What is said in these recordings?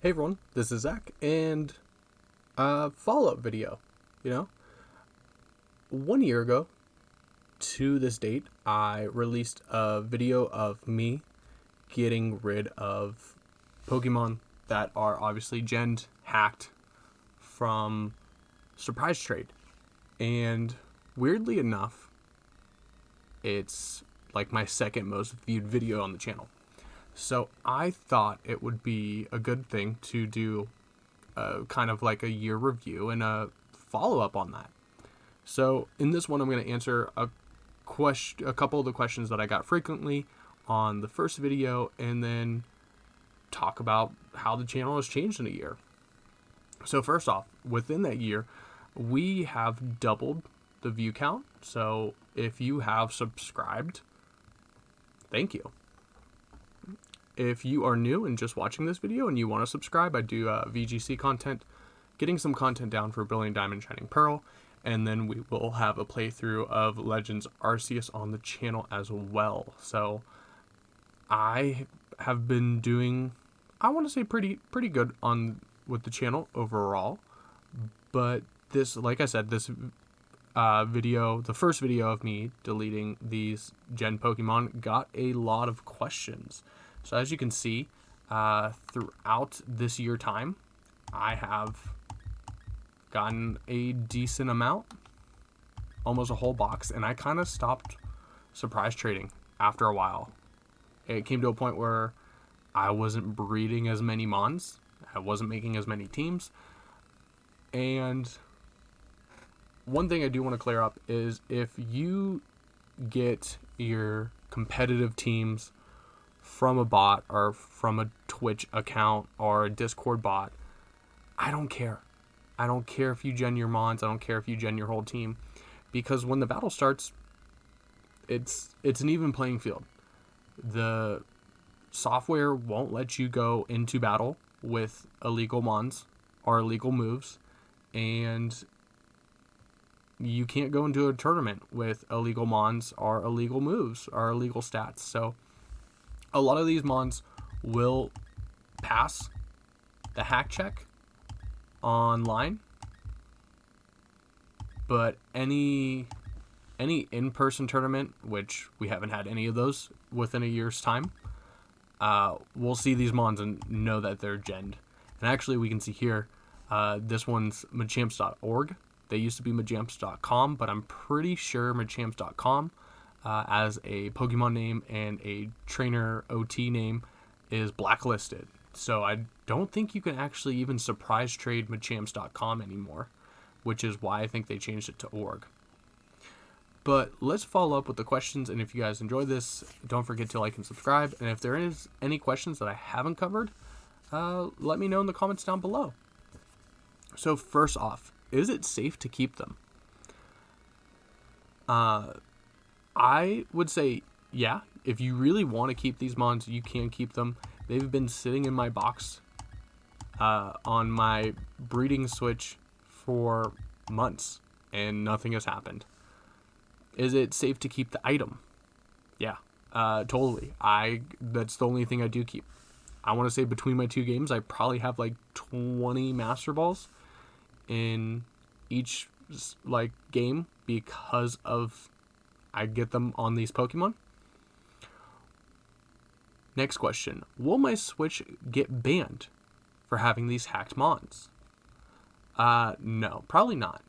Hey everyone, this is Zach, and a follow-up video. You know, 1 year ago to this date, I released a video of me getting rid of Pokemon that are obviously genned, hacked from Surprise Trade. And weirdly enough, it's like my second most viewed video on the channel. So I thought it would be a good thing to do kind of like a year review and a follow-up on that. So in this one, I'm going to answer a couple of the questions that I got frequently on the first video, and then talk about how the channel has changed in a year. So first off, within that year, we have doubled the view count. So if you have subscribed, thank you. If you are new and just watching this video and you want to subscribe, I do VGC content, getting some content down for Brilliant Diamond Shining Pearl, and then we will have a playthrough of Legends Arceus on the channel as well. So I have been doing, I want to say pretty good on with the channel overall, but this, like I said, this video, the first video of me deleting these Gen Pokemon, got a lot of questions. So as you can see, throughout this year time, I have gotten a decent amount, almost a whole box, and I kind of stopped surprise trading after a while. It came to a point where I wasn't breeding as many Mons, I wasn't making as many teams, and one thing I do want to clear up is if you get your competitive teams from a bot or from a Twitch account or a Discord bot, I don't care. I don't care if you gen your Mons, I don't care if you gen your whole team, because when the battle starts, it's an even playing field. The software won't let you go into battle with illegal Mons or illegal moves, and you can't go into a tournament with illegal Mons or illegal moves or illegal stats. So a lot of these Mons will pass the hack check online, but any in-person tournament, which we haven't had any of those within a year's time, we'll see these Mons and know that they're genned. And actually, we can see here, this one's Machamps.org. They used to be Machamps.com, but I'm pretty sure Machamps.com as a Pokemon name and a trainer OT name is blacklisted. So I don't think you can actually even surprise trade Machamps.com anymore, which is why I think they changed it to org. But let's follow up with the questions, and if you guys enjoy this, don't forget to like and subscribe. And if there is any questions that I haven't covered, let me know in the comments down below. So first off, is it safe to keep them? I would say, yeah, if you really want to keep these Mons, you can keep them. They've been sitting in my box on my breeding switch for months, and nothing has happened. Is it safe to keep the item? Yeah, totally. That's the only thing I do keep. I want to say between my two games, I probably have like 20 Master Balls in each like game because of I get them on these Pokemon. Next question. Will my Switch get banned for having these hacked Mons? No, probably not.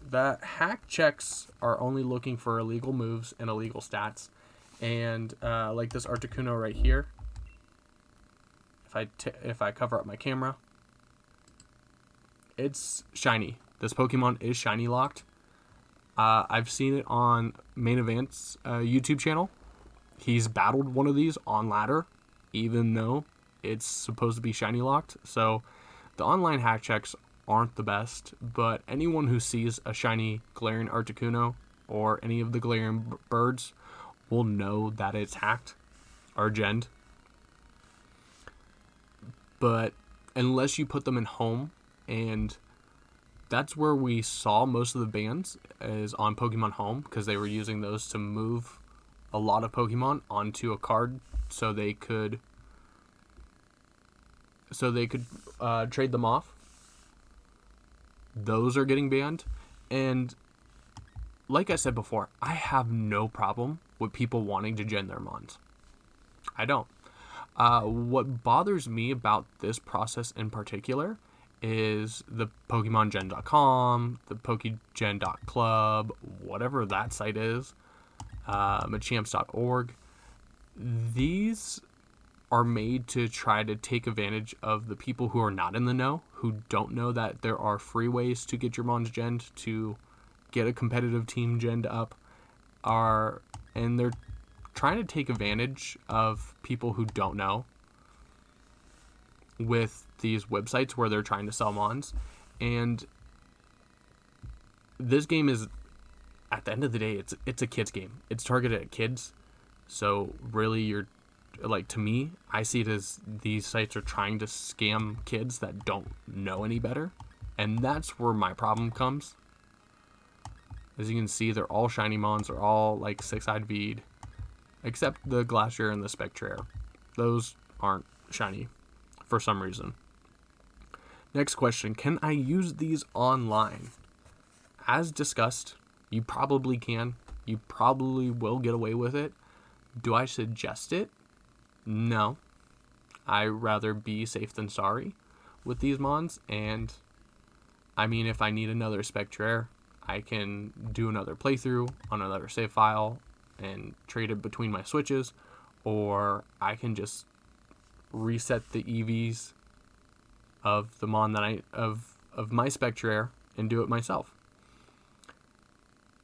The hack checks are only looking for illegal moves and illegal stats. And like this Articuno right here, if I cover up my camera, it's shiny. This Pokemon is shiny locked. I've seen it on Main Event's YouTube channel. He's battled one of these on ladder, even though it's supposed to be shiny locked. So the online hack checks aren't the best, but anyone who sees a shiny Galarian Articuno or any of the Galarian birds will know that it's hacked or genned. But unless you put them in home, and that's where we saw most of the bans is on Pokemon Home, because they were using those to move a lot of Pokemon onto a card so they could so they could trade them off. Those are getting banned. And like I said before, I have no problem with people wanting to gen their mons. I don't. What bothers me about this process in particular is the PokemonGen.com, the PokeGen.club, whatever that site is, Machamps.org. These are made to try to take advantage of the people who are not in the know, who don't know that there are free ways to get your mons genned, to get a competitive team genned up, and they're trying to take advantage of people who don't know with these websites where they're trying to sell mons. And this game is, at the end of the day, it's a kid's game. It's targeted at kids. So really, you're like, to me, I see it as these sites are trying to scam kids that don't know any better. And that's where my problem comes. As you can see, they're all shiny mons. They're all like 6-eyed V'd, except the Glacier and the Spectrair. Those aren't shiny for some reason. Next question, can I use these online? As discussed, you probably can. You probably will get away with it. Do I suggest it? No. I'd rather be safe than sorry with these mons. And I mean, if I need another Spectrair, I can do another playthrough on another save file and trade it between my switches, or I can just reset the EVs of the mon that of my Spectrair and do it myself.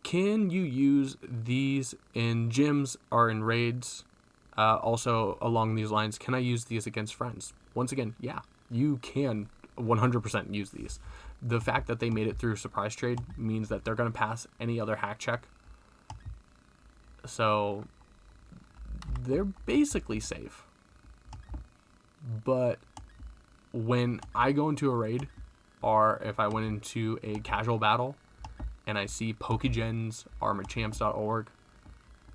Can you use these in gyms or in raids? Also, along these lines, can I use these against friends? Once again, yeah, you can 100% use these. The fact that they made it through surprise trade means that they're going to pass any other hack check. So they're basically safe. But when I go into a raid, or if I went into a casual battle and I see Pokegens or Machamps.org,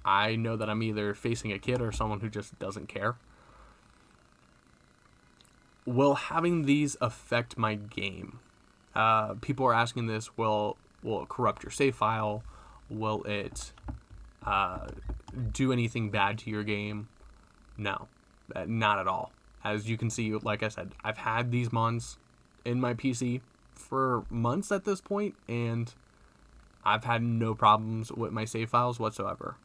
I know that I'm either facing a kid or someone who just doesn't care. Will having these affect my game? People are asking this, will it corrupt your save file? Will it do anything bad to your game? No, not at all. As you can see, like I said, I've had these mons in my PC for months at this point, and I've had no problems with my save files whatsoever.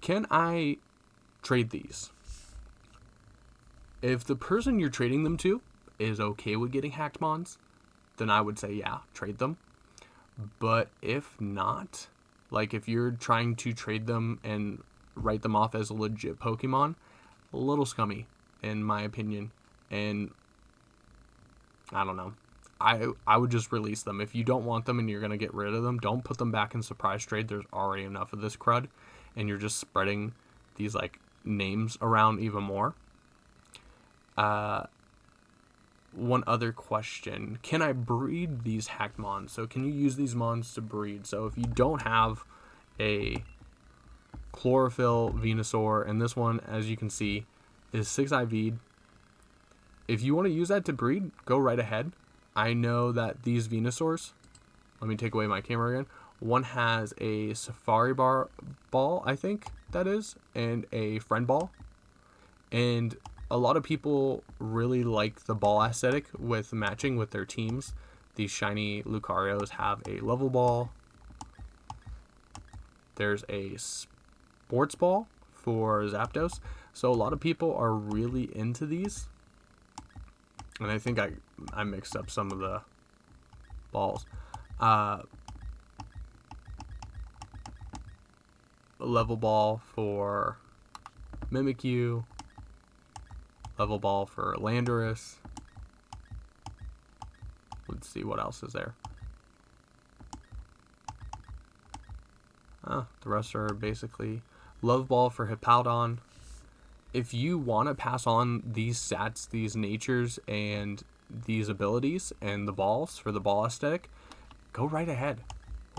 Can I trade these? If the person you're trading them to is okay with getting hacked mons, then I would say, yeah, trade them. But if not, like if you're trying to trade them and write them off as a legit Pokemon, a little scummy, in my opinion. And I don't know. I would just release them. If you don't want them and you're going to get rid of them, don't put them back in surprise trade. There's already enough of this crud, and you're just spreading these like names around even more. One other question. Can I breed these hacked mons? So can you use these mons to breed? So if you don't have a Chlorophyll Venusaur, and this one, as you can see, is 6-eye V'd. If you want to use that to breed, go right ahead. I know that these Venusaurs, let me take away my camera again. One has a Safari Ball, I think that is, and a Friend Ball. And a lot of people really like the ball aesthetic with matching with their teams. These shiny Lucarios have a level ball. There's a sports ball for Zapdos. So a lot of people are really into these. And I think I mixed up some of the balls. A level ball for Mimikyu. Level ball for Landorus. Let's see what else is there. The rest are basically Love Ball for Hippowdon. If you want to pass on these stats, these natures, and these abilities, and the balls for the ball aesthetic, go right ahead.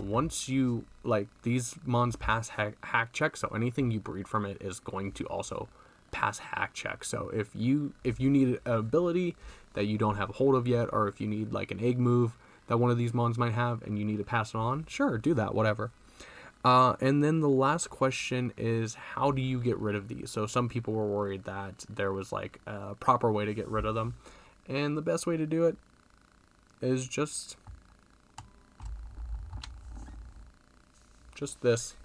Once you, like, these mons pass hack check, so anything you breed from it is going to also pass hack checks. So if you need an ability that you don't have a hold of yet, or if you need like an egg move that one of these mons might have and you need to pass it on, sure, do that, whatever. And then the last question is, how do you get rid of these? So some people were worried that there was like a proper way to get rid of them, and the best way to do it is just this.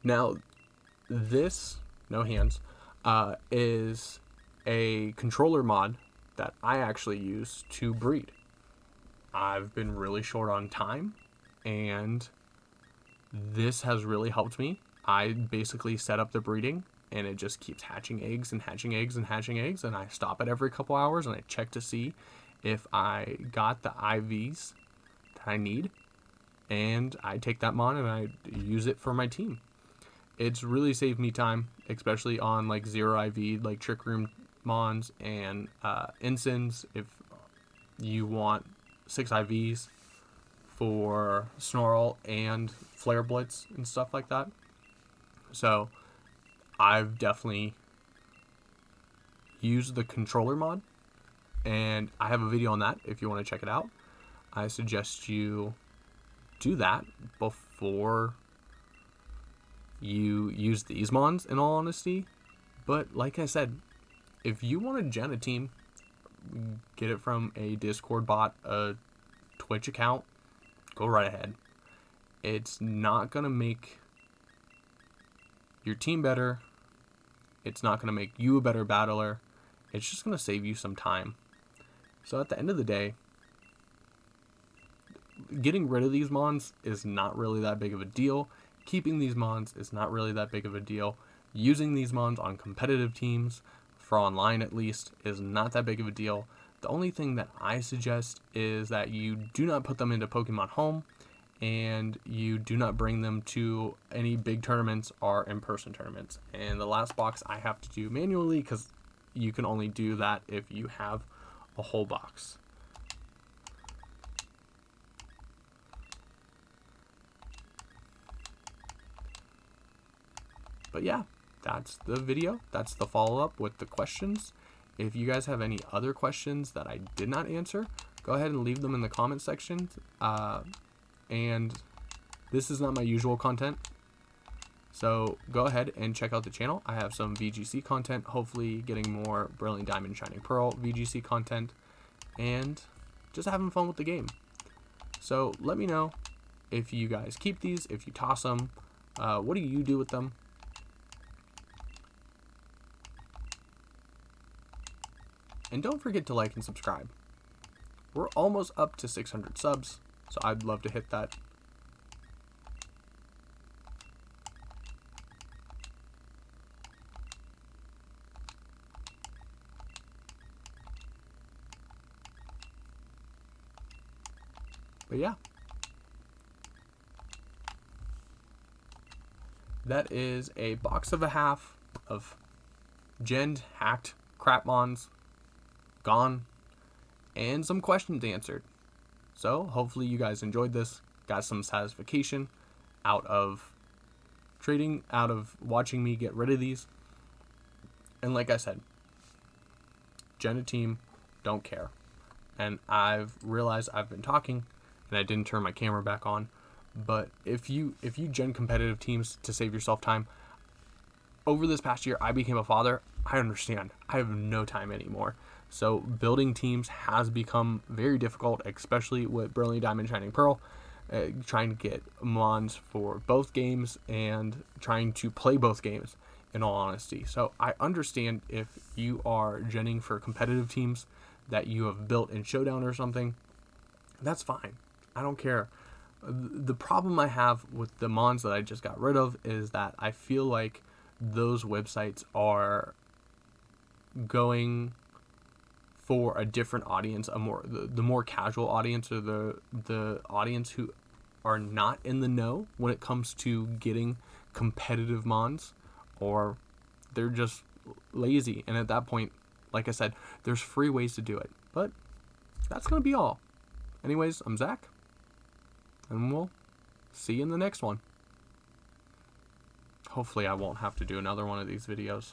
Now, this, no hands, is a controller mod that I actually use to breed. I've been really short on time, and this has really helped me. I basically set up the breeding, and it just keeps hatching eggs and hatching eggs and hatching eggs, and I stop it every couple hours, and I check to see if I got the IVs that I need, and I take that mon and I use it for my team. It's really saved me time, especially on like 0 IV, like Trick Room mons and ensigns. If you want 6 IVs for Snarl and Flare Blitz and stuff like that. So I've definitely used the controller mod, and I have a video on that if you want to check it out. I suggest you do that before you use these mons, in all honesty. But like I said, if you want to gen a team, get it from a Discord bot, a Twitch account, go right ahead. It's not going to make your team better. It's not going to make you a better battler. It's just going to save you some time. So at the end of the day, getting rid of these mons is not really that big of a deal. Keeping these mons is not really that big of a deal. Using these mons on competitive teams, for online at least, is not that big of a deal. The only thing that I suggest is that you do not put them into Pokemon Home, and you do not bring them to any big tournaments or in-person tournaments. And the last box I have to do manually, because you can only do that if you have a whole box. But yeah, that's the video. That's the follow-up with the questions. If you guys have any other questions that I did not answer, go ahead and leave them in the comment section. And this is not my usual content, so go ahead and check out the channel. I have some VGC content, hopefully getting more Brilliant Diamond Shining Pearl VGC content, and just having fun with the game. So let me know if you guys keep these, if you toss them, what do you do with them? And don't forget to like and subscribe. We're almost up to 600 subs, so I'd love to hit that. But yeah, that is a box of a half of genned, hacked crap mons gone, and some questions answered. So hopefully you guys enjoyed this, got some satisfaction out of trading, out of watching me get rid of these. And like I said, gen a team, don't care. And I've realized I've been talking and I didn't turn my camera back on, but if you gen competitive teams to save yourself time, over this past year I became a father. I understand, I have no time anymore. So building teams has become very difficult, especially with Brilliant Diamond Shining Pearl, trying to get mons for both games and trying to play both games, in all honesty. So I understand if you are genning for competitive teams that you have built in Showdown or something, that's fine. I don't care. The problem I have with the mons that I just got rid of is that I feel like those websites are going for a different audience, the more casual audience, or the audience who are not in the know when it comes to getting competitive mons, or they're just lazy. And at that point, like I said, there's free ways to do it. But that's gonna be all. Anyways, I'm Zach, and we'll see you in the next one. Hopefully I won't have to do another one of these videos.